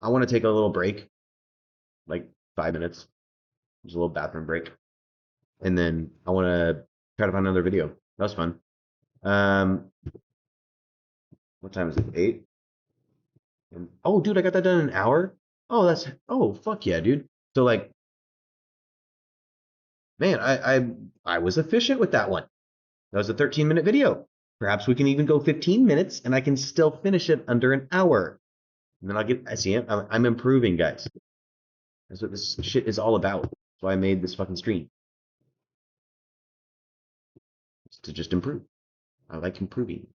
I want to take a little break, like 5 minutes. Just a little bathroom break, and then I want to try to find another video. That was fun. Um, what time is it? 8. Oh, dude, I got that done in an hour. Oh, fuck yeah, dude. So like, man, I was efficient with that one. That was a 13-minute video. Perhaps we can even go 15 minutes, and I can still finish it under an hour. And then I see it. I'm improving, guys. That's what this shit is all about. That's why I made this fucking stream. It's to just improve. I like improving.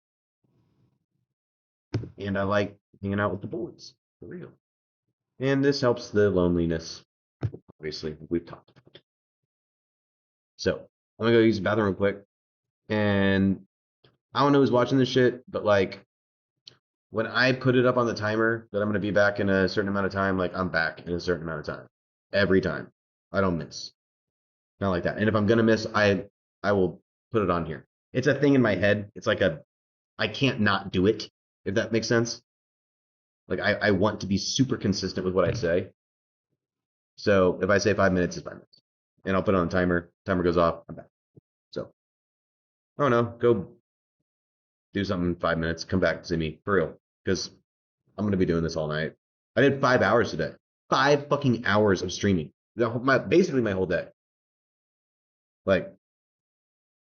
And I like hanging out with the boys. For real. And this helps the loneliness. Obviously, we've talked about. So I'm gonna go use the bathroom real quick. And I don't know who's watching this shit, but like when I put it up on the timer that I'm gonna be back in a certain amount of time, like I'm back in a certain amount of time. Every time. I don't miss. Not like that. And if I'm gonna miss, I will put it on here. It's a thing in my head. It's like I can't not do it, if that makes sense. Like I want to be super consistent with what I say. So if I say 5 minutes, it's 5 minutes. And I'll put it on a timer. Timer goes off, I'm back. So I don't know, go do something in 5 minutes, come back and see me for real. Because I'm gonna be doing this all night. I did 5 hours today. 5 fucking hours of streaming. Basically my whole day. Like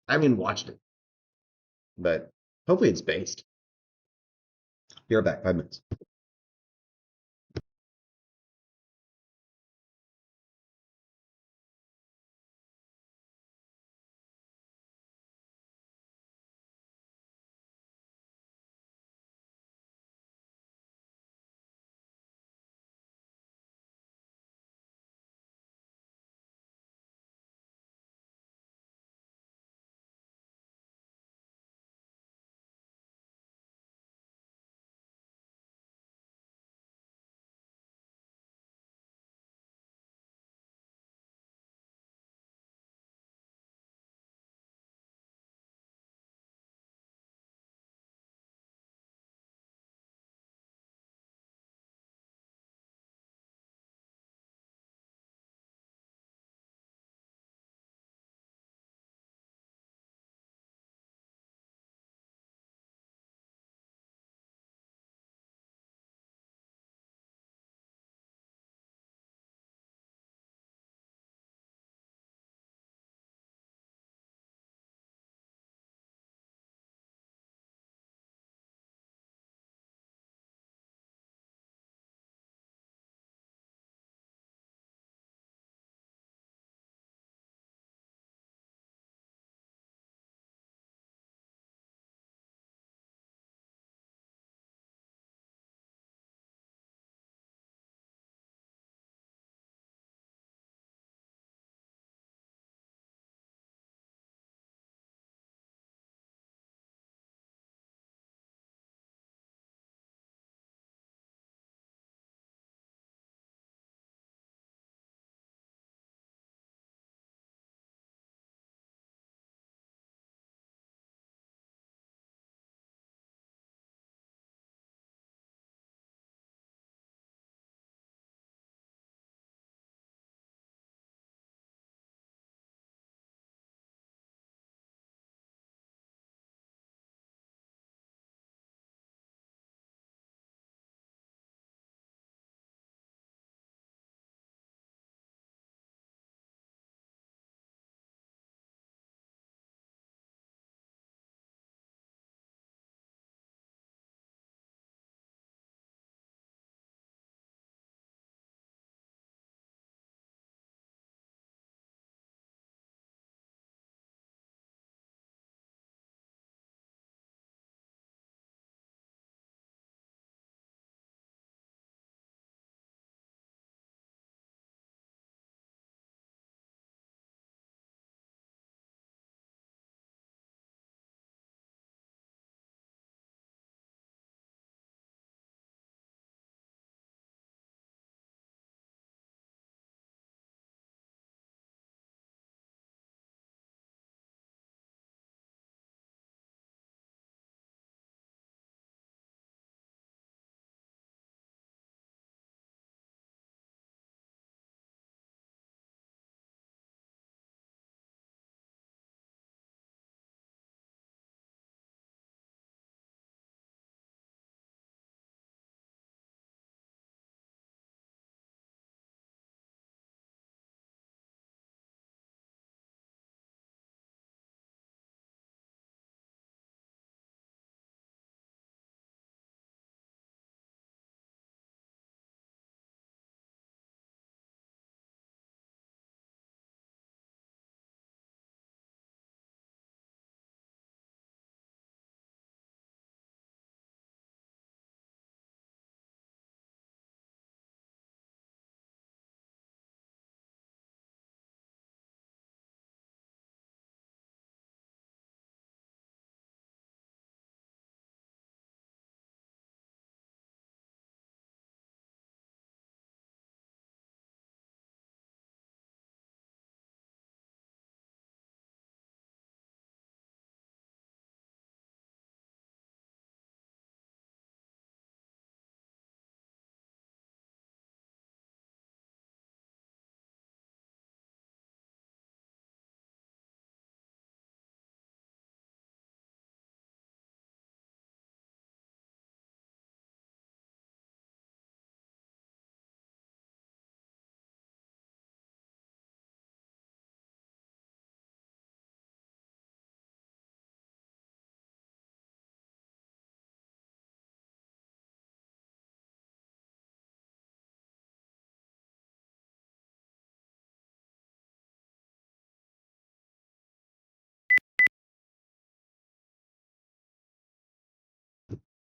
I haven't even watched it. But hopefully it's based. Be right back, 5 minutes.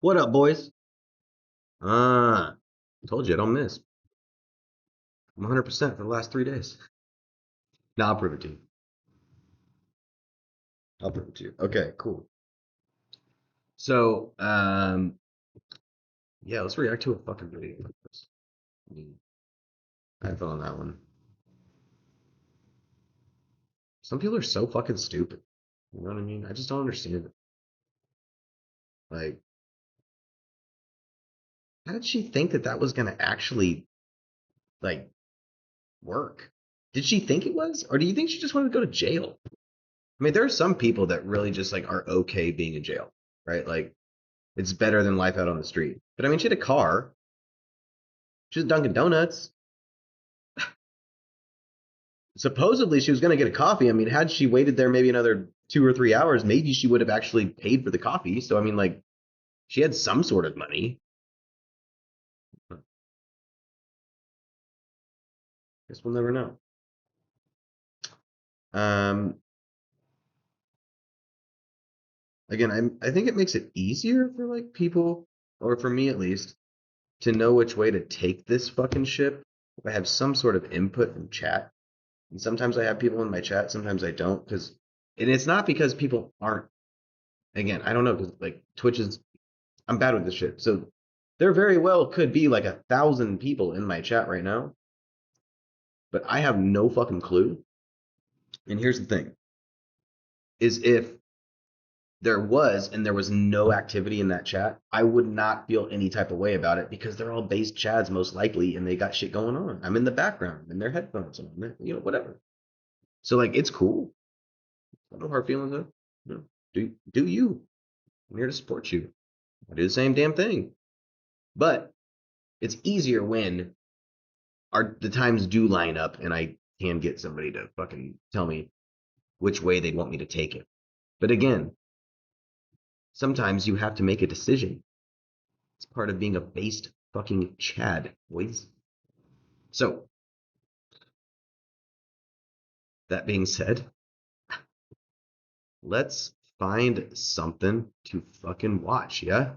What up, boys? Told you I don't miss. I'm 100% for the last 3 days. Now I'll prove it to you. I'll prove it to you. Okay, cool. So, yeah, let's react to a fucking video like this. I fell on that one. Some people are so fucking stupid. You know what I mean? I just don't understand it. Like, how did she think that that was gonna actually, like, work? Did she think it was? Or do you think she just wanted to go to jail? I mean, there are some people that really just, like, are okay being in jail, right? Like, it's better than life out on the street. But I mean, she had a car. She was Dunkin' Donuts. Supposedly, she was going to get a coffee. I mean, had she waited there maybe another 2 or 3 hours, maybe she would have actually paid for the coffee. So, I mean, like, she had some sort of money. Guess we'll never know. Um, Again, I think it makes it easier for like people, or for me at least, to know which way to take this fucking ship if I have some sort of input from chat. And sometimes I have people in my chat, sometimes I don't, and it's not because people aren't. Again, I don't know, because like Twitch is, I'm bad with this shit. So there very well could be like 1,000 people in my chat right now, but I have no fucking clue. And here's the thing: is if there was no activity in that chat, I would not feel any type of way about it because they're all based chads most likely, and they got shit going on. I'm in the background, and their headphones on, you know, whatever. So like, it's cool. I don't know hard feelings though. You know, do you? I'm here to support you. I do the same damn thing. But it's easier when the times do line up and I can get somebody to fucking tell me which way they want me to take it. But again, sometimes you have to make a decision. It's part of being a based fucking Chad, boys. So, that being said, let's find something to fucking watch, yeah?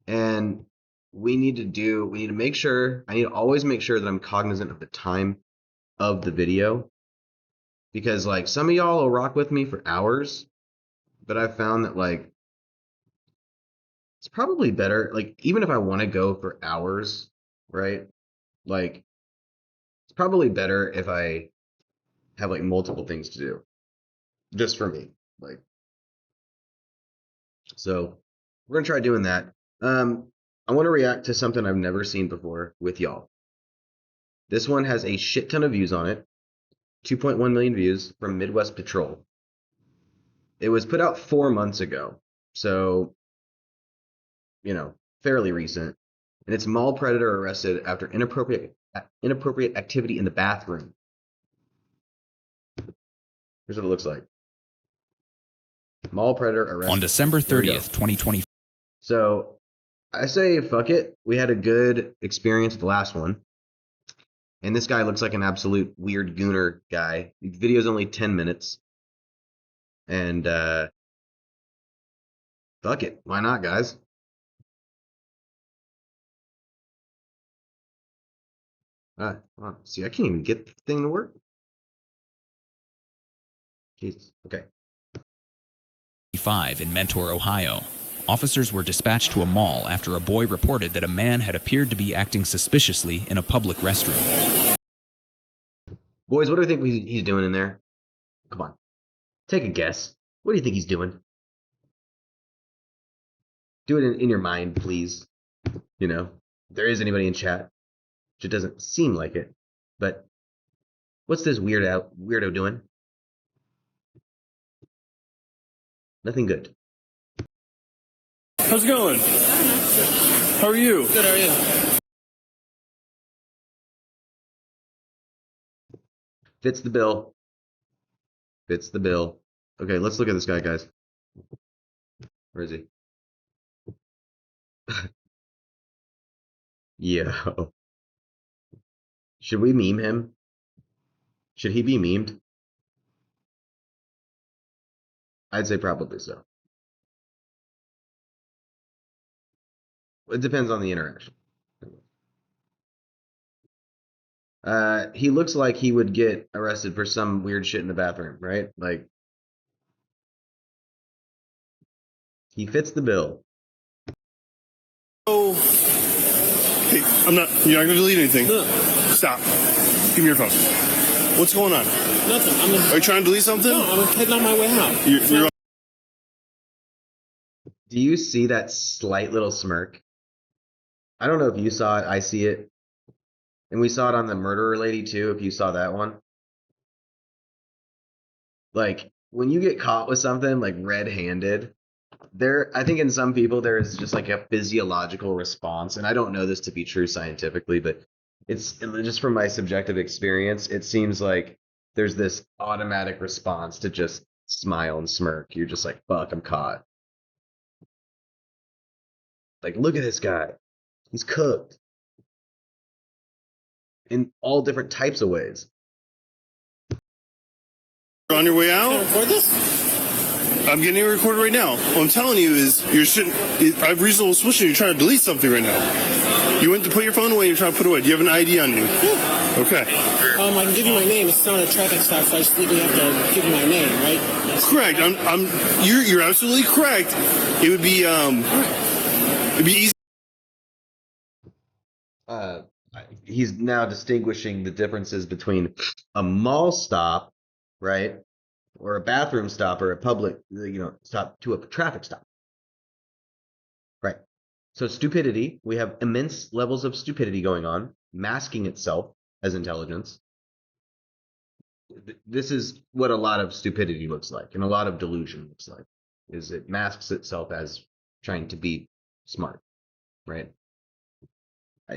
And we need to make sure, I need to always make sure that I'm cognizant of the time of the video. Because, like, some of y'all will rock with me for hours, but I've found that, like, it's probably better, like, even if I want to go for hours, right? Like, it's probably better if I have, like, multiple things to do, just for me. Like, so we're gonna try doing that. I want to react to something I've never seen before with y'all. This one has a shit ton of views on it, 2.1 million views from Midwest Patrol. It was put out 4 months ago, so you know, fairly recent. And it's mall predator arrested after inappropriate activity in the bathroom. Here's what it looks like. Mall predator arrested on December 30th, 2020. So I say fuck it. We had a good experience with the last one. And this guy looks like an absolute weird gooner guy. The video's only 10 minutes. And fuck it. Why not, guys? See, I can't even get the thing to work. Jesus. Okay. In Mentor, Ohio. Officers were dispatched to a mall after a boy reported that a man had appeared to be acting suspiciously in a public restroom. Boys, what do you think he's doing in there? Come on. Take a guess. What do you think he's doing? Do it in your mind, please. You know, if there is anybody in chat, which it doesn't seem like it, but what's this weirdo doing? Nothing good. How's it going? How are you? Good, how are you? Fits the bill. Fits the bill. Okay, let's look at this guy, guys. Where is he? Yo. Should we meme him? Should he be memed? I'd say probably so. It depends on the interaction. He looks like he would get arrested for some weird shit in the bathroom, right? Like, he fits the bill. Oh, hey, you're not gonna delete anything. No. Stop. Give me your phone. What's going on? Nothing. Are you trying to delete something? No, I'm heading on my way out. You're Do you see that slight little smirk? I don't know if you saw it. I see it. And we saw it on the murderer lady too, if you saw that one. Like, when you get caught with something like red-handed, I think in some people there is just like a physiological response, and I don't know this to be true scientifically, but it's just from my subjective experience, it seems like there's this automatic response to just smile and smirk. You're just like, fuck, I'm caught. Like, look at this guy. He's cooked. In all different types of ways. on your way Can I out. record this? I'm getting it recorded right now. What I'm telling you is, I have reasonable suspicion you're trying to delete something right now. You went to put your phone away. You're trying to put it away. Do you have an ID on you? Yeah. Okay. I can give you my name. It's not a traffic stop, so I just legally have to give you my name, right? Correct. You're absolutely correct. It would be easy. He's now distinguishing the differences between a mall stop, right, or a bathroom stop, or a public, stop to a traffic stop, right? So stupidity, we have immense levels of stupidity going on, masking itself as intelligence. This is what a lot of stupidity looks like, and a lot of delusion looks like, is it masks itself as trying to be smart, right?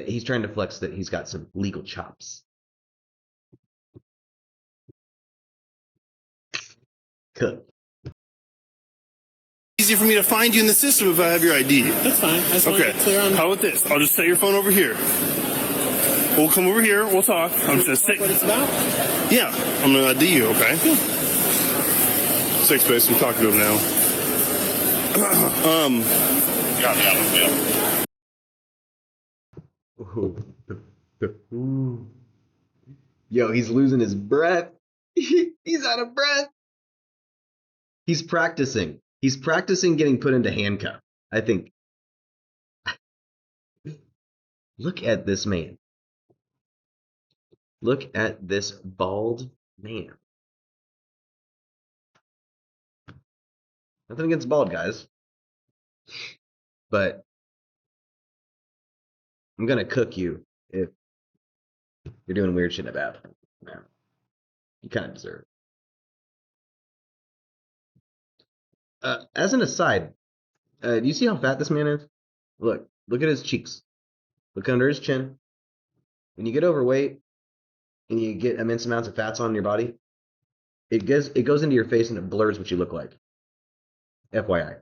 He's trying to flex that he's got some legal chops. Cook. Easy for me to find you in the system if I have your ID. That's fine. I just want to Okay. get clear on How about this? I'll just set your phone over here. We'll come over here. We'll talk. I'm just what it's about. Yeah, I'm gonna ID you. Okay. Yeah. Six space. I'm talking to him now. Yeah. Yo, he's losing his breath. He's out of breath. He's practicing. He's practicing getting put into handcuff, I think. Look at this man. Look at this bald man. Nothing against bald guys, but I'm gonna cook you if you're doing weird shit in the bathroom. Yeah. You kind of deserve it. As an aside, do you see how fat this man is? Look at his cheeks. Look under his chin. When you get overweight and you get immense amounts of fats on your body, it goes into your face and it blurs what you look like. FYI.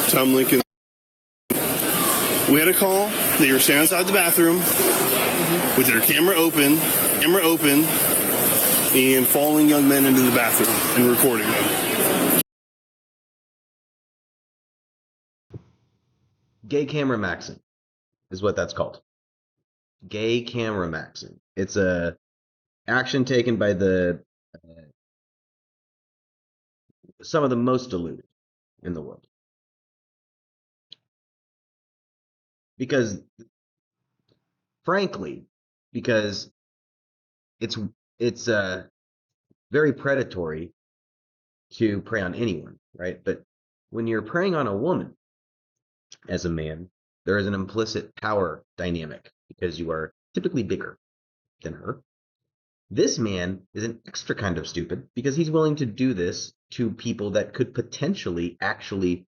Tom Lincoln. We had a call that you were standing outside the bathroom with your camera open, and following young men into the bathroom and recording them. Gay camera maxing is what that's called. Gay camera maxing. It's a action taken by the some of the most deluded in the world. Because, frankly, because it's very predatory to prey on anyone, right? But when you're preying on a woman as a man, there is an implicit power dynamic because you are typically bigger than her. This man is an extra kind of stupid because he's willing to do this to people that could potentially actually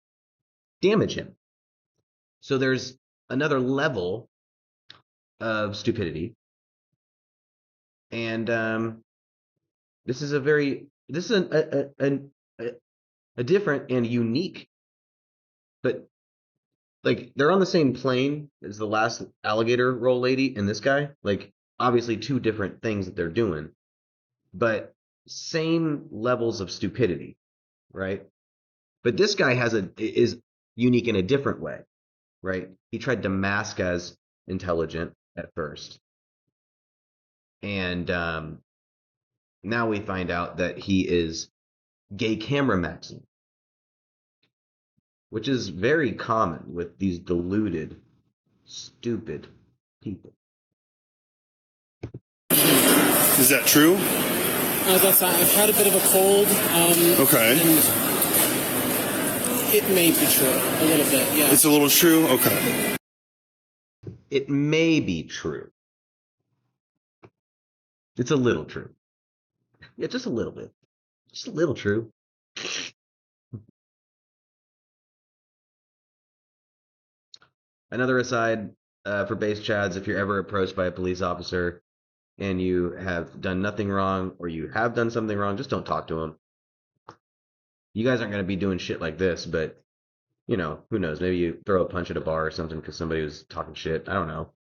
damage him. So there's another level of stupidity. And this is a different and unique, but like they're on the same plane as the last alligator roll lady and this guy. Like obviously two different things that they're doing, but same levels of stupidity, right? But this guy is unique in a different way, right? He tried to mask as intelligent at first. And now we find out that he is gay camera maxing, which is very common with these deluded, stupid people. Is that true? I've had a bit of a cold. Okay. And it may be true. A little bit, yeah. It's a little true? Okay. It may be true. It's a little true. Yeah, just a little bit. Just a little true. Another aside for base chads, if you're ever approached by a police officer and you have done nothing wrong or you have done something wrong, just don't talk to them. You guys aren't going to be doing shit like this, but, you know, who knows? Maybe you throw a punch at a bar or something because somebody was talking shit. I don't know.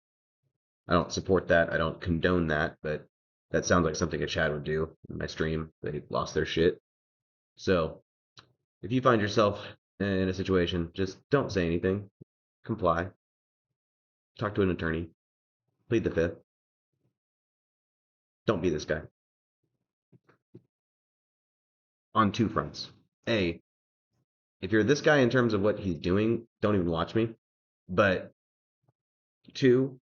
I don't support that. I don't condone that, but that sounds like something a Chad would do in my stream. They lost their shit. So if you find yourself in a situation, just don't say anything. Comply. Talk to an attorney. Plead the fifth. Don't be this guy. On two fronts. A, if you're this guy in terms of what he's doing, don't even watch me. But two,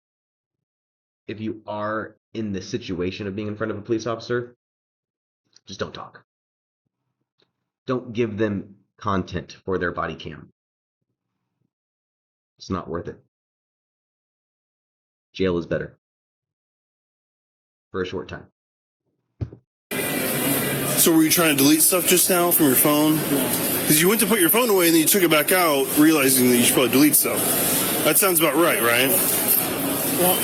if you are in the situation of being in front of a police officer, just don't talk. Don't give them content for their body cam. It's not worth it. Jail is better. For a short time. So were you trying to delete stuff just now from your phone? Because you went to put your phone away and then you took it back out, realizing that you should probably delete stuff. That sounds about right? Well,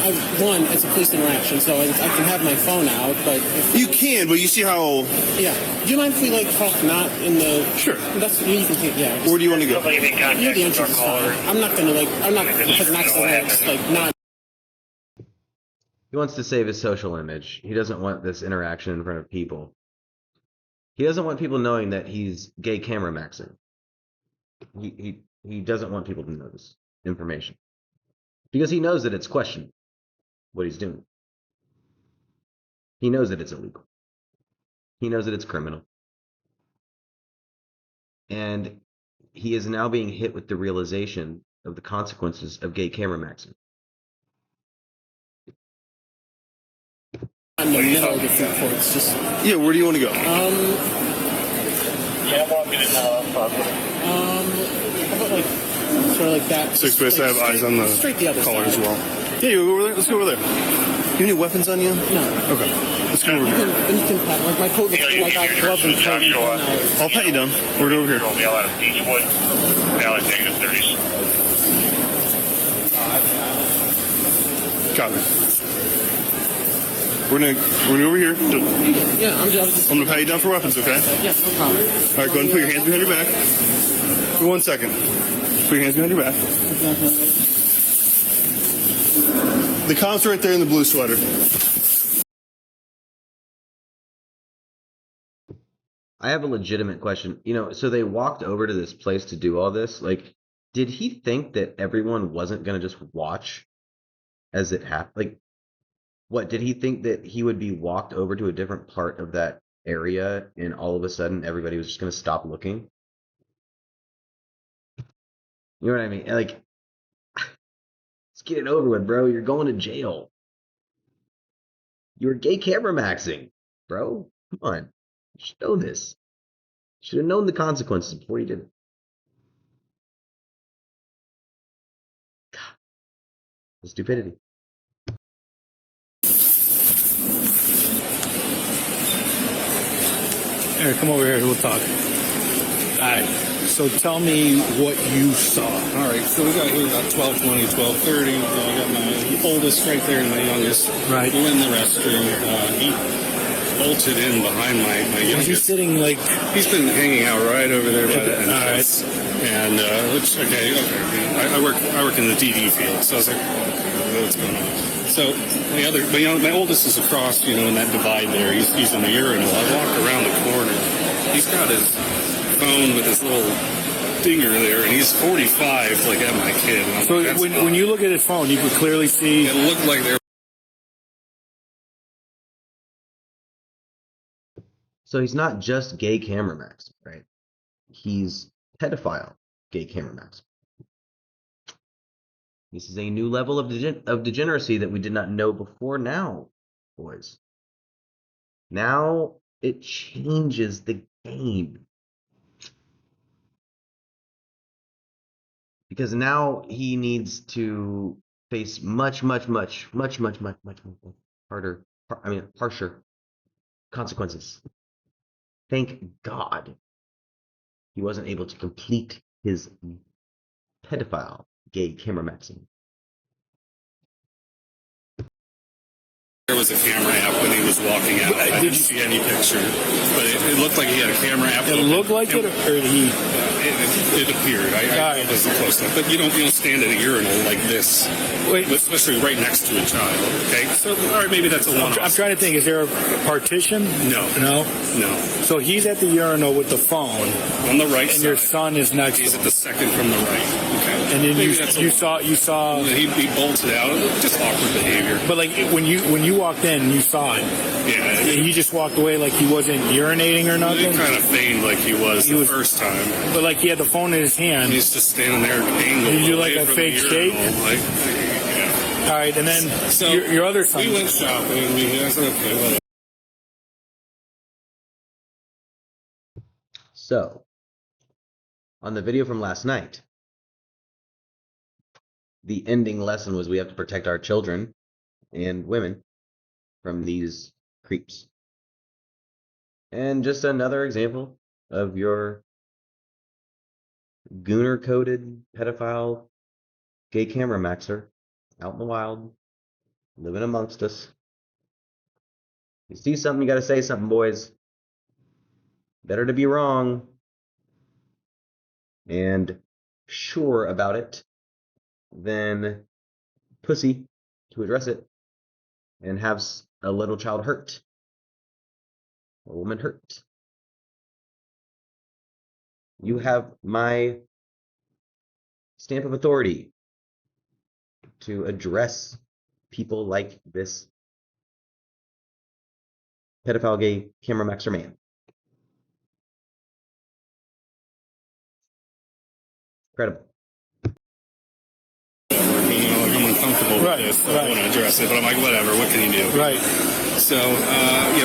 one, it's a police interaction, so I can have my phone out, but if You can, but you see how... yeah. Do you mind if we talk not in the? Sure. That's you can take. Yeah. Where do you want to go? Near the entrance is fine. I'm not gonna because an accident not. He wants to save his social image. He doesn't want this interaction in front of people. He doesn't want people knowing that he's gay camera maxing. He doesn't want people to know this information. Because he knows that it's questionable what he's doing. He knows that it's illegal. He knows that it's criminal. And he is now being hit with the realization of the consequences of gay camera maxing. I'm in the middle of the food court. It's just. Yeah, where do you want to go? Yeah, I'm walking it now. How about sort of like that? So you're supposed to have eyes on the collar as well. Yeah, you go over there. Let's go over there. You have any weapons on you? No. Okay. Let's go over here. You can pat, like my coat looks like I got gloves and coat. I'll pat you down. We're over here. Mail out of Beechwood. Mail at negative 30s. Got it. We're gonna over here. Yeah, I'm gonna pat you down for weapons, okay? Yeah, no problem. All right, go ahead and put your hands behind your back. For 1 second. Put your hands behind your back. The cop's right there in the blue sweater. I have a legitimate question. You know, so they walked over to this place to do all this. Like, did he think that everyone wasn't going to just watch as it happened? Like, what, did he think that he would be walked over to a different part of that area and all of a sudden everybody was just going to stop looking? You know what I mean? Like, let's get it over with, bro. You're going to jail. You were gay camera maxing, bro. Come on. You should know this. You should have known the consequences before you did it. God. The stupidity. Here, come over here. We'll talk. All right. So tell me what you saw. All right. So we got here about 12:20, 12:30. I got my oldest right there and my youngest. Right. We went in the restroom. He bolted in behind my youngest. Is he sitting like? He's been hanging out right over there by the entrance. All right. And which okay. I work in the DD field, so I was like, what's going on? So my oldest is across, in that divide there. He's in the urinal. I walked around the corner. He's got his phone with his little dinger there, and he's 45, like at my kid. And I'm So like, that's when you look at his phone, you can clearly see. it looked like they're. So he's not just gay camera max, right? He's pedophile gay camera max. This is a new level of degeneracy that we did not know before now, boys. Now it changes the game. Because now he needs to face much harsher consequences. Thank God he wasn't able to complete his pedophile gay camera maxing. There was a camera app when he was walking out. I didn't see any picture, but it looked like he had a camera app. It looked like it, or he. It appeared. I wasn't close enough, but you don't stand at a urinal like this, especially right next to a child. Okay, so all right, maybe that's a one-off. I'm trying to think. Is there a partition? No. So he's at the urinal with the phone on the right and side. your son is next. He's at the second from the right. Okay, and then maybe you saw. He bolted out. Just awkward behavior. But like when you walked in, you saw it. Yeah. He just walked away like he wasn't urinating or nothing. He kind of feigned like he was the first time. But like he had the phone in his hand. He's just standing there angled. Did you do like a fake shake? Yeah. All right, and then so your other son. We went shopping. I said, okay, whatever. So, on the video from last night, the ending lesson was we have to protect our children and women from these creeps. And just another example of your gooner-coded pedophile gay camera maxxer out in the wild, living amongst us. You see something, you gotta say something, boys. Better to be wrong and sure about it than pussy to address it and have a little child hurt, a woman hurt. You have my stamp of authority to address people like this pedophile gay camera maxxer man. Incredible. I'm uncomfortable with this, so I want to address it, but I'm like, whatever, what can you do? Right. So,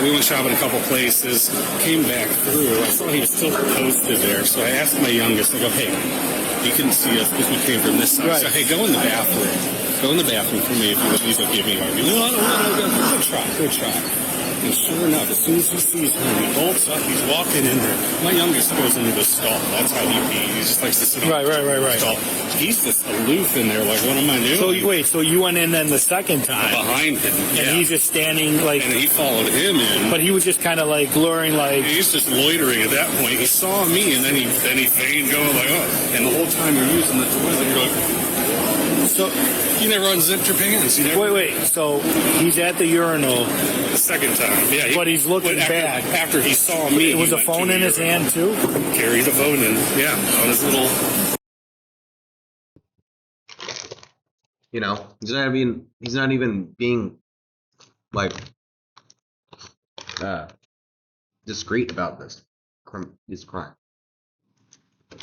we went shopping a couple places, came back through, I saw he was still posted there, so I asked my youngest, I go, hey, you can see us because we came from this side. Right. So, hey, go in the bathroom. Go in the bathroom for me if you please don't give me a hug. No, I don't want to go. Good try. And sure enough, as soon as he sees him, he bolts up, he's walking in there. My youngest goes into the stall. That's how he pees. He just likes to sit on the stall. He's just aloof in there, like, what am I doing? So you went in then the second time. Behind him. And he's just standing like... And he followed him in. But he was just kind of like luring like... He's just loitering at that point. He saw me, and then he feigned going like, oh. And the whole time you're using the toilet, you're like... So... You never unzipped your pants. Wait. So he's at the urinal. The second time, yeah. But he's looking back. After he saw me. It was a phone in his hand, too? Carried the phone in, yeah, on his little... You know, he's not even being like discreet about this crime. I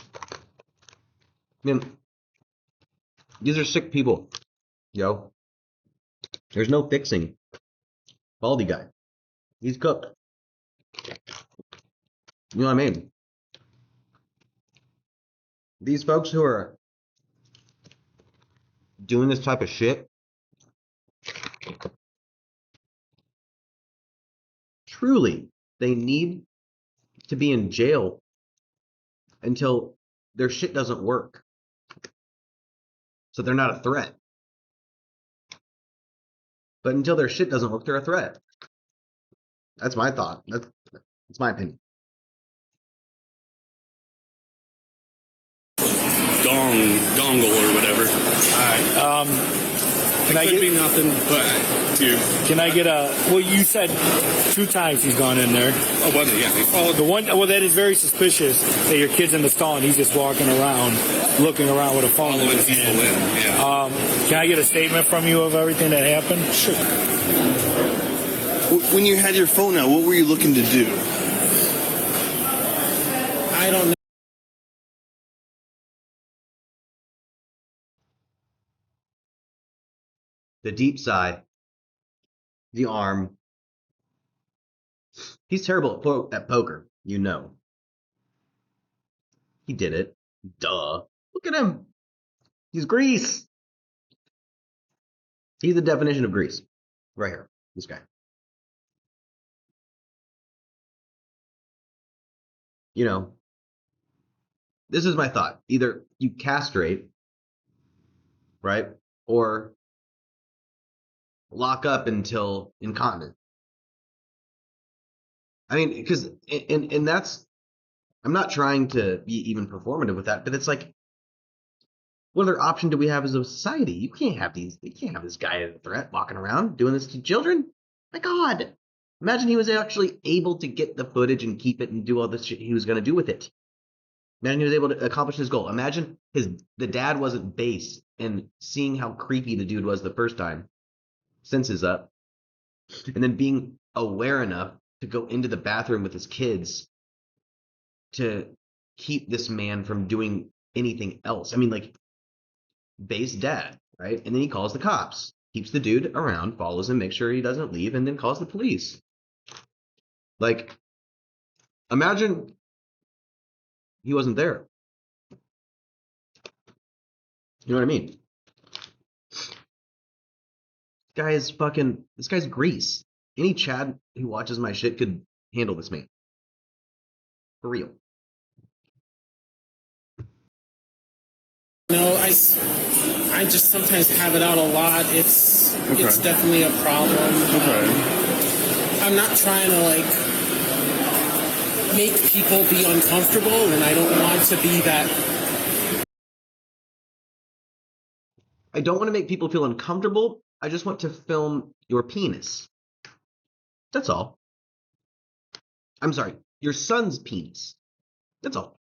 mean, these are sick people, yo. There's no fixing Baldy guy. He's cooked. You know what I mean? These folks who are doing this type of shit, truly, they need to be in jail until their shit doesn't work. So they're not a threat. But until their shit doesn't work, they're a threat. That's my thought. That's my opinion. Dongle or whatever. All right. Can I Could be get? nothing, but dude. Can I get a? Well, you said 2 times he's gone in there. Oh, well, yeah, they followed The one. Well, that is very suspicious that your kid's in the stall and he's just walking around, looking around with a phone in following his people hand. in. Yeah. Can I get a statement from you of everything that happened? Sure. When you had your phone out, what were you looking to do? I don't know. The deep sigh, the arm. He's terrible at poker, you know. He did it. Duh. Look at him. He's grease. He's the definition of grease. Right here. This guy. You know, this is my thought. Either you castrate, right? Or lock up until incontinent. I mean, because, and that's, I'm not trying to be even performative with that, but it's like, what other option do we have as a society? You can't have this guy a threat walking around doing this to children. My God. Imagine he was actually able to get the footage and keep it and do all this shit he was going to do with it. Imagine he was able to accomplish his goal. Imagine the dad wasn't base and seeing how creepy the dude was the first time, senses up, and then being aware enough to go into the bathroom with his kids to keep this man from doing anything else. I mean, like, base dad, right? And then he calls the cops, keeps the dude around, follows him, makes sure he doesn't leave, and then calls the police. Like, imagine he wasn't there. You know what I mean? This guy's grease. Any Chad who watches my shit could handle this man. For real. No, I just sometimes have it out a lot. It's definitely a problem. I'm not trying to like make people be uncomfortable, and I don't want to be that. I don't want to make people feel uncomfortable. I just want to film your penis. That's all. I'm sorry, your son's penis. That's all.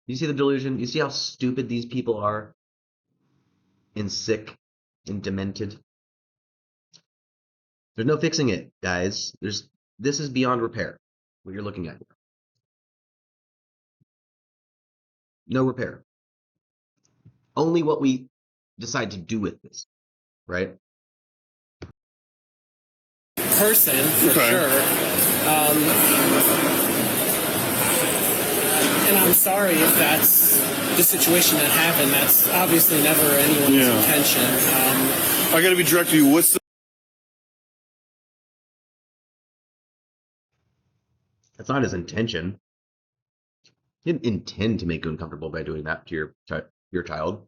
You see the delusion? You see how stupid these people are? And sick and demented? There's no fixing it, guys. This is beyond repair, what you're looking at here. No repair. Only what we decide to do with this, right? Person, for sure. And I'm sorry if that's the situation that happened. That's obviously never anyone's intention. I got to be direct with you. What's the... That's not his intention. He didn't intend to make you uncomfortable by doing that to your child,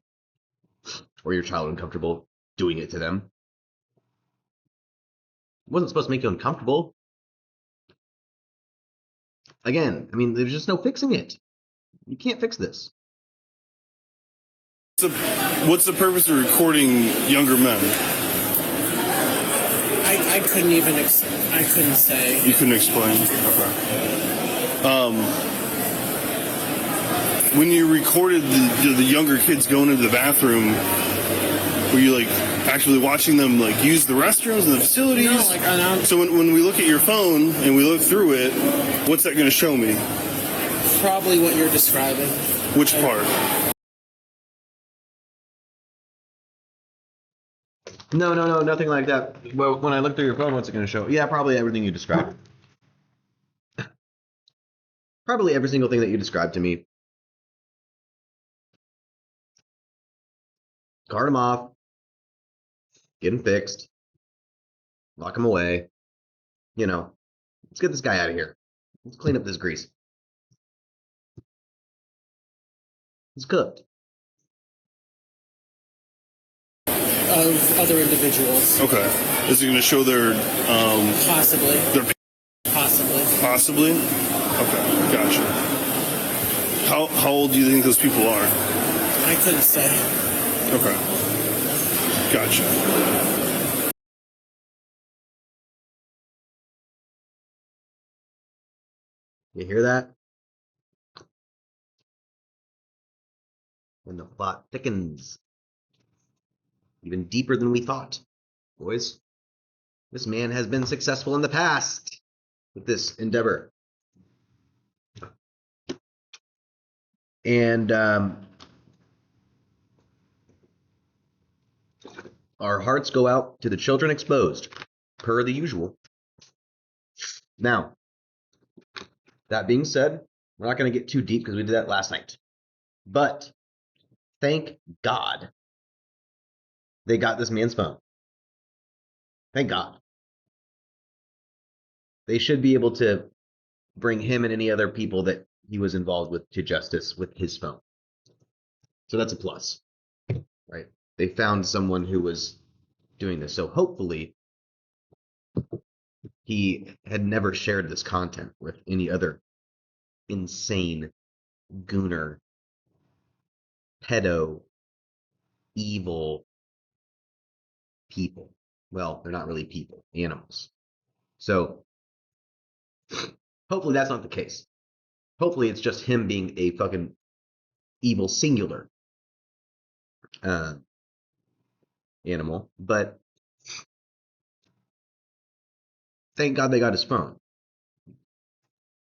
or your child uncomfortable doing it to them. It wasn't supposed to make you uncomfortable. Again, I mean, there's just no fixing it. You can't fix this. What's the purpose of recording younger men? I couldn't even. I couldn't say. You couldn't explain. Okay. When you recorded the younger kids going into the bathroom, were you like actually watching them like use the restrooms and the facilities? No, like so when we look at your phone and we look through it, what's that going to show me? Probably what you're describing. Which part? No, nothing like that. Well, when I look through your phone, what's it going to show? Yeah, probably everything you described. Probably every single thing that you described to me. Cart him off. Get him fixed. Lock him away. You know, let's get this guy out of here. Let's clean up this grease. It's cooked. Of other individuals. Okay. Is it going to show their Possibly. Possibly? Possibly. Okay, gotcha. How old do you think those people are? I couldn't say. Okay. Gotcha. You hear that? And the plot thickens even deeper than we thought. Boys, this man has been successful in the past with this endeavor. And our hearts go out to the children exposed, per the usual. Now, that being said, we're not going to get too deep because we did that last night. But thank God they got this man's phone. Thank God. They should be able to bring him and any other people that he was involved with to justice with his phone. So that's a plus, right? They found someone who was doing this. So hopefully he had never shared this content with any other insane gooner, pedo, evil people. Well, they're not really people, animals. So hopefully that's not the case. Hopefully it's just him being a fucking evil singular animal. But thank God they got his phone.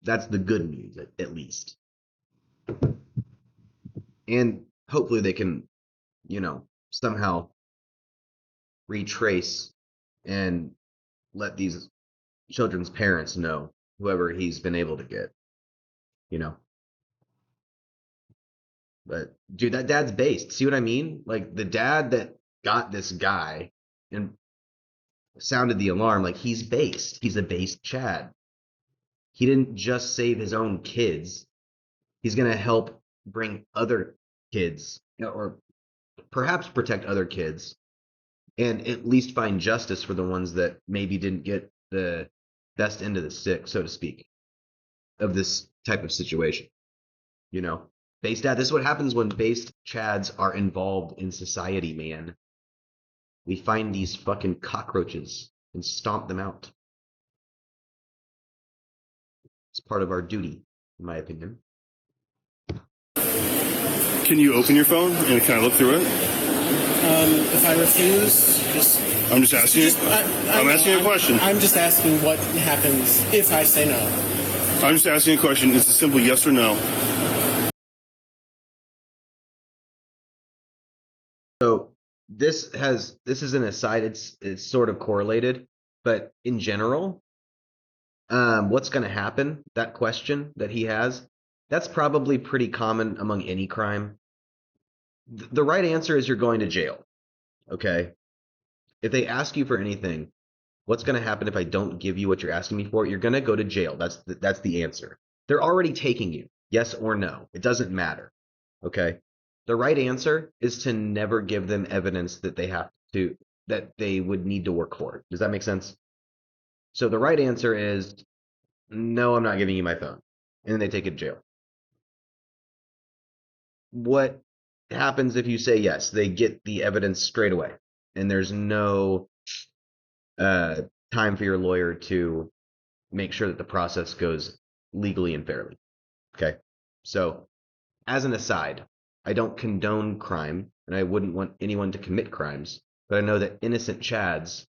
That's the good news, at least. And hopefully they can, somehow retrace and let these children's parents know, whoever he's been able to get, But, dude, that dad's based. See what I mean? Like, the dad that got this guy and sounded the alarm, like, he's based. He's a based Chad. He didn't just save his own kids. He's going to help bring other kids, or perhaps protect other kids, and at least find justice for the ones that maybe didn't get the best end of the stick, so to speak, of this type of situation. Based dad, this is what happens when based Chads are involved in society, man. We find these fucking cockroaches and stomp them out. It's part of our duty, in my opinion. Can you open your phone and kind of look through it? If I refuse, I'm just asking you. I'm asking you a question. I'm just asking what happens if I say no. I'm just asking a question. It's a simple yes or no. So this is an aside. It's sort of correlated, but in general, what's going to happen? That question that he has, that's probably pretty common among any crime. The right answer is you're going to jail. Okay. If they ask you for anything, what's going to happen if I don't give you what you're asking me for? You're going to go to jail. That's the answer. They're already taking you. Yes or no. It doesn't matter. Okay. The right answer is to never give them evidence that that they would need to work for. Does that make sense? So the right answer is, no, I'm not giving you my phone. And then they take it to jail. What happens if you say yes? They get the evidence straight away. And there's no time for your lawyer to make sure that the process goes legally and fairly. Okay? So, as an aside, I don't condone crime, and I wouldn't want anyone to commit crimes, but I know that innocent Chads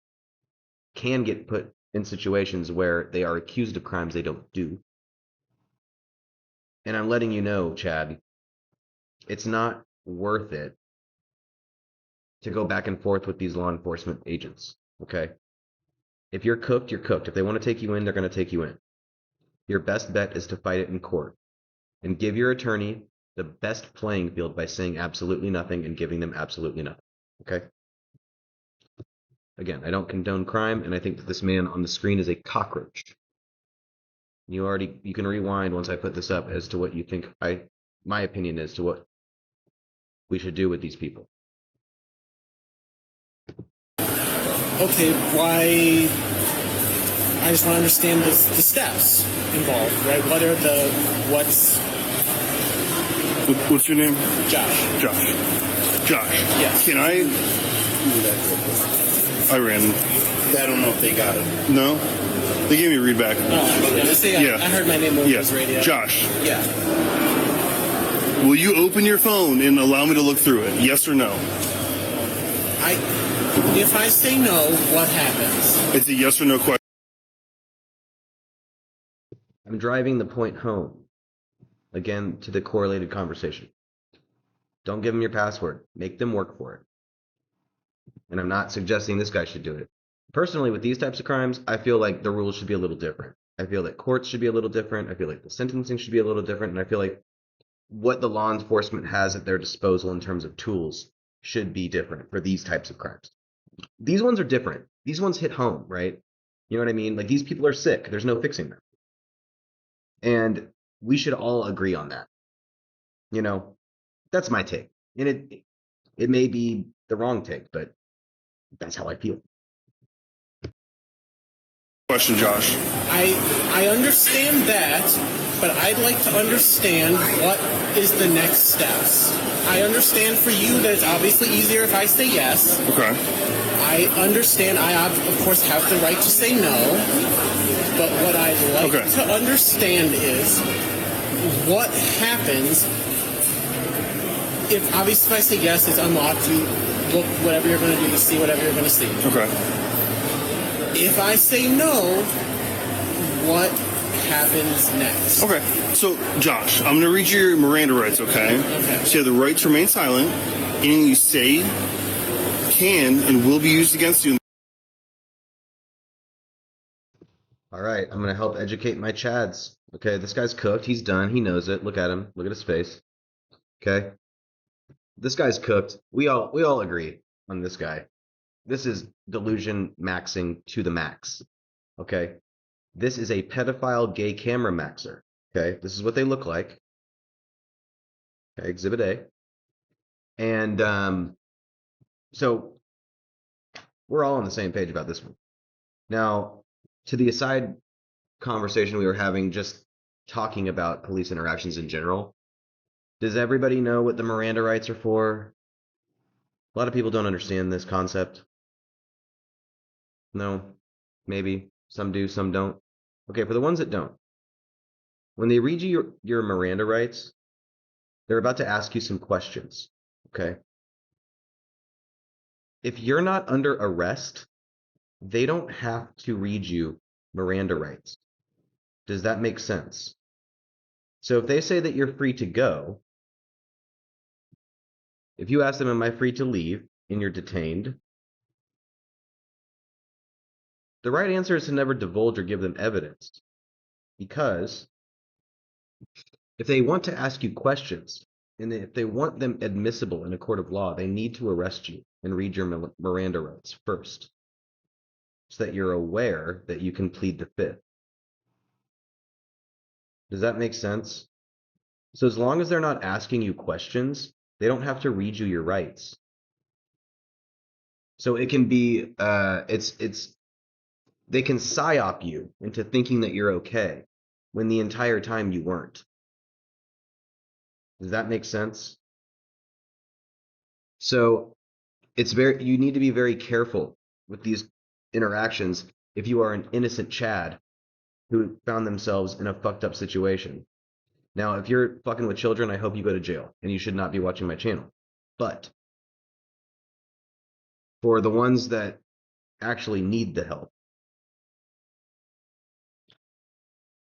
can get put in situations where they are accused of crimes they don't do. And I'm letting you know, Chad, it's not worth it to go back and forth with these law enforcement agents, okay? If you're cooked, you're cooked. If they want to take you in, they're going to take you in. Your best bet is to fight it in court and give your attorney the best playing field by saying absolutely nothing and giving them absolutely nothing. Okay? Again, I don't condone crime, and I think that this man on the screen is a cockroach. You can rewind once I put this up as to what you think my opinion is to what we should do with these people. Okay, why? I just want to understand the steps involved, right? What's What's your name? Josh? Josh. Yes. Can I do that real quick. I ran. I don't know if they got it. No? They gave me a read back. Oh, yeah. See, Yeah. I heard my name over Yes. his radio. Josh, Yeah. will you open your phone and allow me to look through it? Yes or no? If I say no, what happens? It's a yes or no question. I'm driving the point home. Again, to the correlated conversation. Don't give them your password. Make them work for it. And I'm not suggesting this guy should do it. Personally, with these types of crimes, I feel like the rules should be a little different. I feel that courts should be a little different. I feel like the sentencing should be a little different. And I feel like what the law enforcement has at their disposal in terms of tools should be different for these types of crimes. These ones are different. These ones hit home, right? You know what I mean? Like, these people are sick. There's no fixing them. And we should all agree on that. You know, that's my take. And it may be the wrong take, but that's how I feel. Question, Josh. I understand that, but I'd like to understand what is the next steps. I understand for you that it's obviously easier if I say yes. Okay. I understand I, of course, have the right to say no. But what I'd like to understand is what happens if, obviously, if I say yes, it's unlocked. You look whatever you're going to do to see whatever you're going to see. Okay. If I say no, what happens next? Okay. So, Josh, I'm going to read you your Miranda rights, okay? Okay. So you have the right to remain silent. Anything you say can and will be used against you. All right, I'm going to help educate my chads. Okay, this guy's cooked. He's done. He knows it. Look at him. Look at his face. Okay. This guy's cooked. We all agree on this guy. This is delusion maxing to the max. Okay. This is a pedophile gay camera maxer. Okay. This is what they look like. Okay, Exhibit A. And so we're all on the same page about this one. Now, to the aside conversation we were having, just talking about police interactions in general, does everybody know what the Miranda rights are for? A lot of people don't understand this concept. No, maybe. Some do, some don't. Okay, for the ones that don't, when they read you your Miranda rights, they're about to ask you some questions, okay? If you're not under arrest, they don't have to read you Miranda rights. Does that make sense? So if they say that you're free to go, if you ask them, am I free to leave, and you're detained, the right answer is to never divulge or give them evidence. Because if they want to ask you questions, and if they want them admissible in a court of law, they need to arrest you and read your Miranda rights first, so that you're aware that you can plead the fifth. Does that make sense? So as long as they're not asking you questions, they don't have to read you your rights. So it can be, they can psyop you into thinking that you're okay when the entire time you weren't. Does that make sense? So you need to be very careful with these interactions if you are an innocent Chad who found themselves in a fucked up situation. Now, if you're fucking with children, I hope you go to jail, and you should not be watching my channel. But for the ones that actually need the help,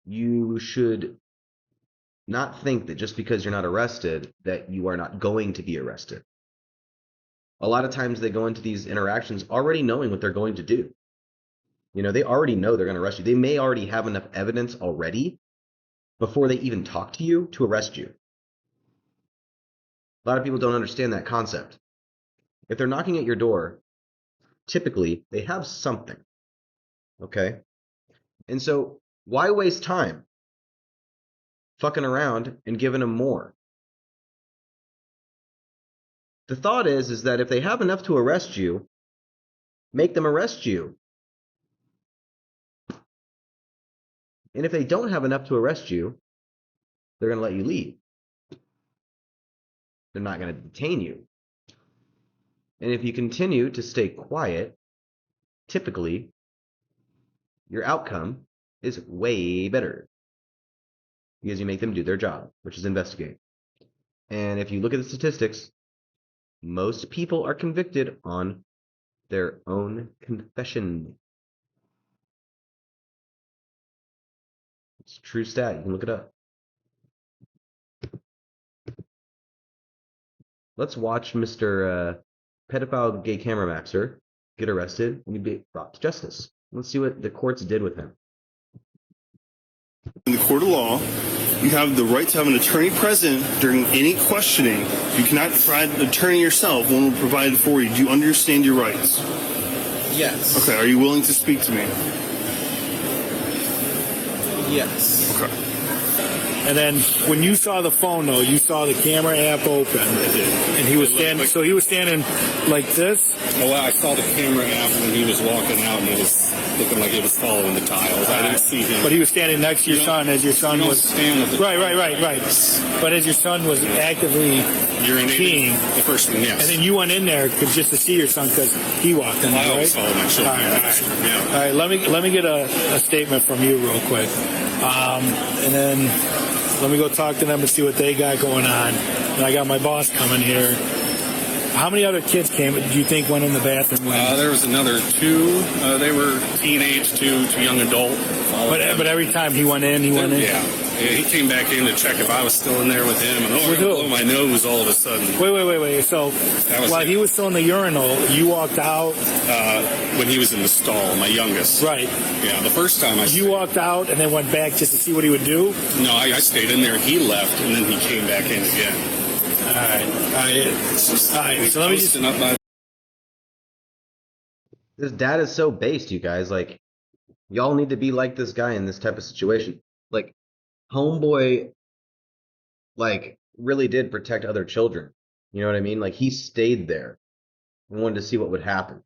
you should not think that just because you're not arrested, that you are not going to be arrested. A lot of times they go into these interactions already knowing what they're going to do. You know, they already know they're going to arrest you. They may already have enough evidence already before they even talk to you to arrest you. A lot of people don't understand that concept. If they're knocking at your door, typically they have something. Okay? And so why waste time fucking around and giving them more? The thought is that if they have enough to arrest you, make them arrest you. And if they don't have enough to arrest you, they're going to let you leave. They're not going to detain you. And if you continue to stay quiet, typically your outcome is way better because you make them do their job, which is investigate. And if you look at the statistics, most people are convicted on their own confession. It's a true stat. You can look it up. Let's watch Mr. Pedophile Gay Camera Maxxer get arrested and be brought to justice. Let's see what the courts did with him. In the court of law, you have the right to have an attorney present during any questioning. You cannot provide an attorney yourself. One will provide it for you. Do you understand your rights? Yes. Okay, are you willing to speak to me? Yes. Okay. And then when you saw the phone, though, you saw the camera app open, and he was standing. So he was standing like this. Oh, well, I saw the camera app when he was walking out, and it was looking like he was following the tiles. I didn't see him. But he was standing next to your son as your son was. Stand at the Right. But as your son was actively peeing, the first thing, yes. and then you went in there just to see your son because he walked in there, I always right? follow my children. All right. Yeah. All right, let me get a statement from you real quick, and then let me go talk to them and see what they got going on. And I got my boss coming here. How many other kids do you think went in the bathroom? There was another two. They were teenage, two young adult. But every time he went in, Yeah, he came back in to check if I was still in there with him, and I blew my nose all of a sudden. Wait. So while he was still in the urinal, you walked out when he was in the stall, my youngest. Right. Yeah, the first time you walked out and then went back just to see what he would do. No, I stayed in there. He left, and then he came back in again. All right. So let me just. This dad is so based, you guys. Like, y'all need to be like this guy in this type of situation. Like, homeboy, like, really did protect other children. You know what I mean? Like, he stayed there and wanted to see what would happen.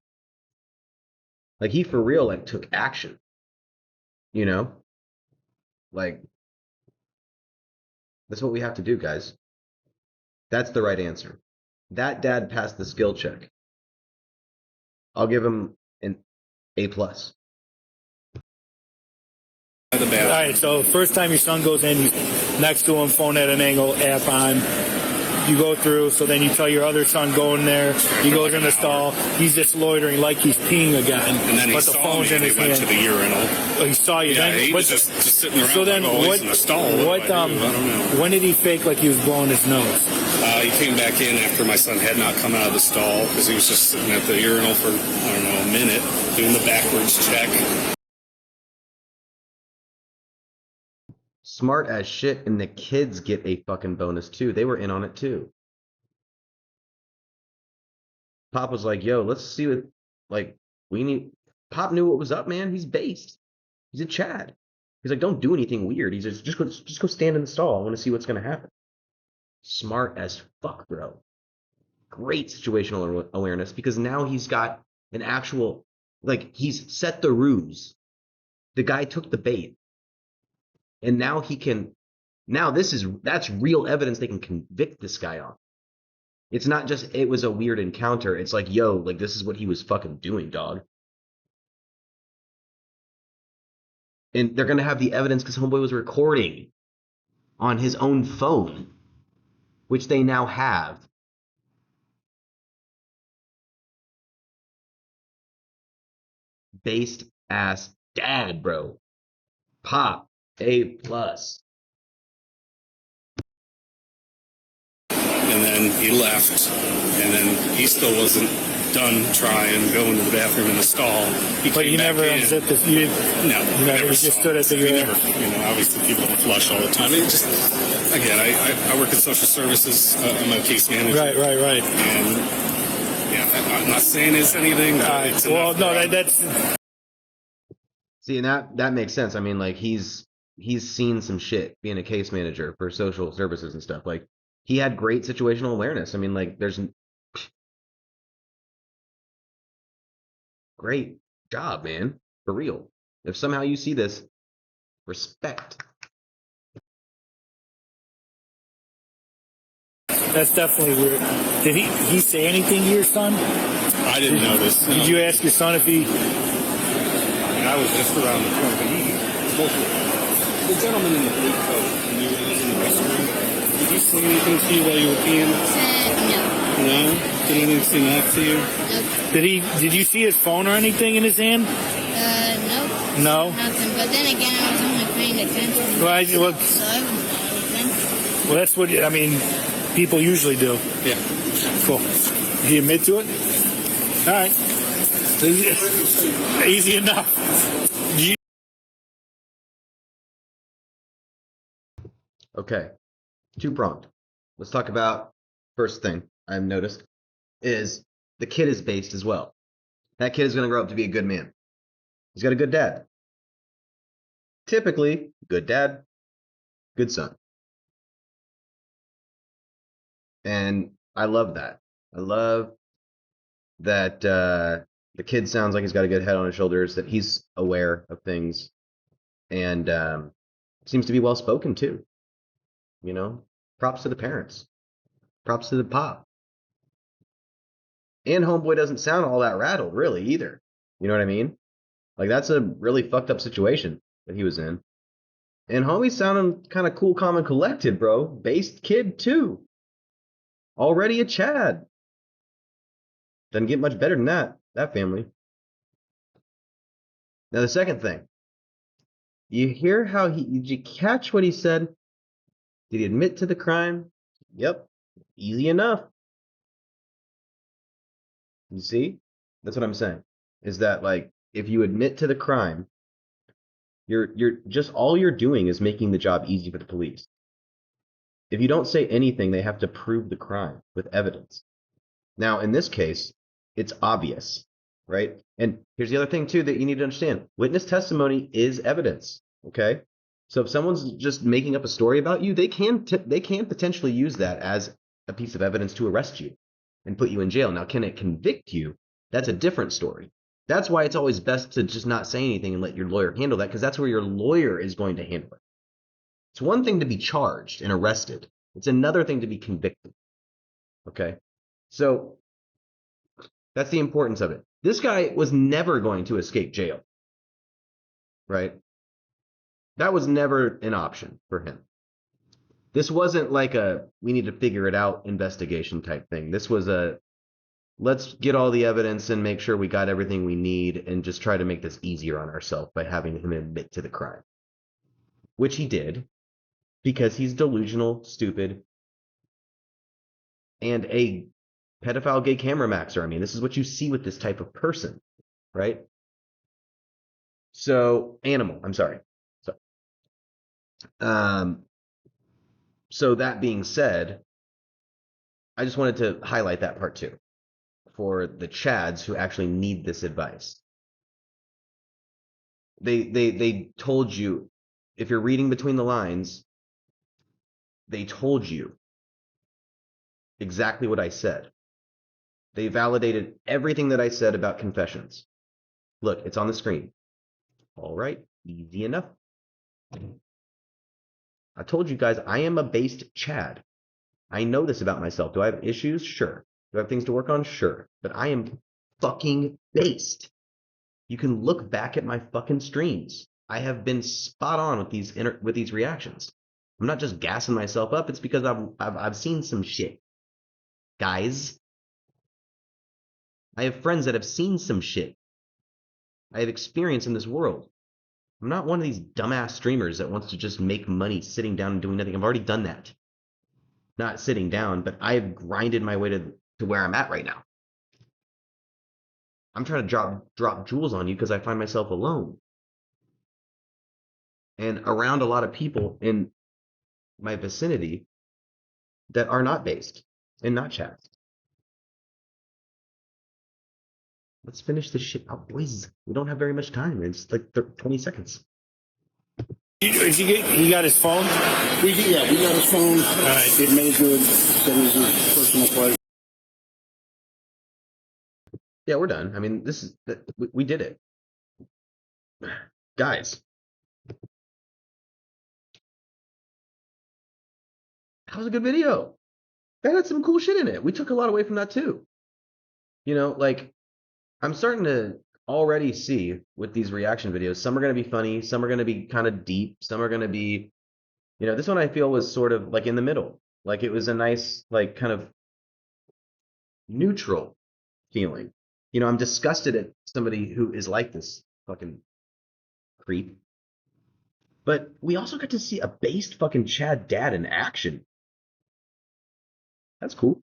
Like, he for real, like, took action. You know? Like, that's what we have to do, guys. That's the right answer. That dad passed the skill check. I'll give him an A+. All right, so first time your son goes in, you next to him, phone at an angle, app on. You go through, so then you tell your other son go in there. He goes in the stall. He's just loitering like he's peeing again. And then but the phone's in his went hand. to the urinal. Oh, he saw you. Yeah, then, he was just sitting around. So then, in the stall. I don't know. When did he fake like he was blowing his nose? He came back in after my son had not come out of the stall because he was just sitting at the urinal for, I don't know, a minute doing the backwards check. Smart as shit, and the kids get a fucking bonus too. They were in on it too. Pop was like, yo, let's see what, like, we need. Pop knew what was up, man. He's based. He's a Chad. He's like, don't do anything weird. He's just go stand in the stall. I want to see what's going to happen. Smart as fuck, bro. Great situational awareness because now he's got an actual, like, he's set the ruse. The guy took the bait. And now he can, that's real evidence they can convict this guy on. It's not just, it was a weird encounter. It's like, yo, like, this is what he was fucking doing, dog. And they're going to have the evidence because homeboy was recording on his own phone, which they now have. Based ass dad, bro. Pop, A+. And then he left, and then he still wasn't done trying, going to the bathroom in the stall. But you never unzipped the. No, you never just stood at the urinal. Obviously people don't flush all the time. It just, again, I work in social services. I'm a case manager. Right. And yeah, I'm not saying it's anything. Well, no, that's. See, and that makes sense. I mean, like, he's seen some shit being a case manager for social services and stuff. Like, he had great situational awareness. I mean, like, there's great job, man. For real. If somehow you see this, respect. That's definitely weird. Did he say anything to your son? I didn't notice. Did you ask your son if he? I was just around the corner, but the gentleman in the blue coat, when you were in the restroom, did he say anything to you while you were peeing? No. No? Did anything seem off to you? Nope. Did you see his phone or anything in his hand? Nope. No. Nothing. But then again, I was only paying attention. Well, So I was well, that's what I mean. People usually do. Yeah. Cool. Did he admit to it? All right. Easy enough. Okay, two-pronged. Let's talk about first thing I've noticed is the kid is based as well. That kid is going to grow up to be a good man. He's got a good dad. Typically, good dad, good son. And I love that. I love that the kid sounds like he's got a good head on his shoulders, that he's aware of things, and seems to be well spoken too. You know, props to the parents, props to the pop. And homeboy doesn't sound all that rattled, really, either. You know what I mean? Like, that's a really fucked up situation that he was in. And homie's sounding kind of cool, calm, and collected, bro. Based kid, too. Already a Chad. Doesn't get much better than that family. Now, the second thing. You hear how did you catch what he said? Did he admit to the crime? Yep. Easy enough. You see? That's what I'm saying. Is that, like, if you admit to the crime, you're just, all you're doing is making the job easy for the police. If you don't say anything, they have to prove the crime with evidence. Now, in this case, it's obvious, right? And here's the other thing, too, that you need to understand. Witness testimony is evidence, okay? So if someone's just making up a story about you, they can potentially use that as a piece of evidence to arrest you and put you in jail. Now, can it convict you? That's a different story. That's why it's always best to just not say anything and let your lawyer handle that, because that's where your lawyer is going to handle it. It's one thing to be charged and arrested. It's another thing to be convicted. Okay? So that's the importance of it. This guy was never going to escape jail. Right? That was never an option for him. This wasn't like a we need to figure it out investigation type thing. This was a let's get all the evidence and make sure we got everything we need and just try to make this easier on ourselves by having him admit to the crime. Which he did, because he's delusional, stupid, and a pedophile gay camera maxer. I mean, this is what you see with this type of person, right? So, animal, I'm sorry. So that being said, I just wanted to highlight that part too, for the Chads who actually need this advice. They told you, if you're reading between the lines, they told you exactly what I said. They validated everything that I said about confessions. Look, it's on the screen. All right, easy enough. I told you guys I am a based Chad. I know this about myself. Do I have issues? Sure. Do I have things to work on? Sure. But I am fucking based. You can look back at my fucking streams. I have been spot on with these reactions. I'm not just gassing myself up. It's because I've seen some shit. Guys, I have friends that have seen some shit. I have experience in this world. I'm not one of these dumbass streamers that wants to just make money sitting down and doing nothing. I've already done that. Not sitting down, but I have grinded my way to where I'm at right now. I'm trying to drop jewels on you because I find myself alone. And around a lot of people in my vicinity that are not based and not chats. Let's finish this shit out, boys. We don't have very much time. It's like 20 seconds. He got his phone? We got his phone. All right. It made good. That was his personal pleasure. Yeah, we're done. I mean, we did it. Guys. That was a good video. that had some cool shit in it. We took a lot away from that too. You know, like I'm starting to already see with these reaction videos, some are going to be funny, some are going to be kind of deep, some are going to be, you know, this one I feel was sort of like in the middle. Like it was a nice, like kind of neutral feeling. You know, I'm disgusted at somebody who is like this fucking creep. But we also got to see a based fucking Chad dad in action. That's cool.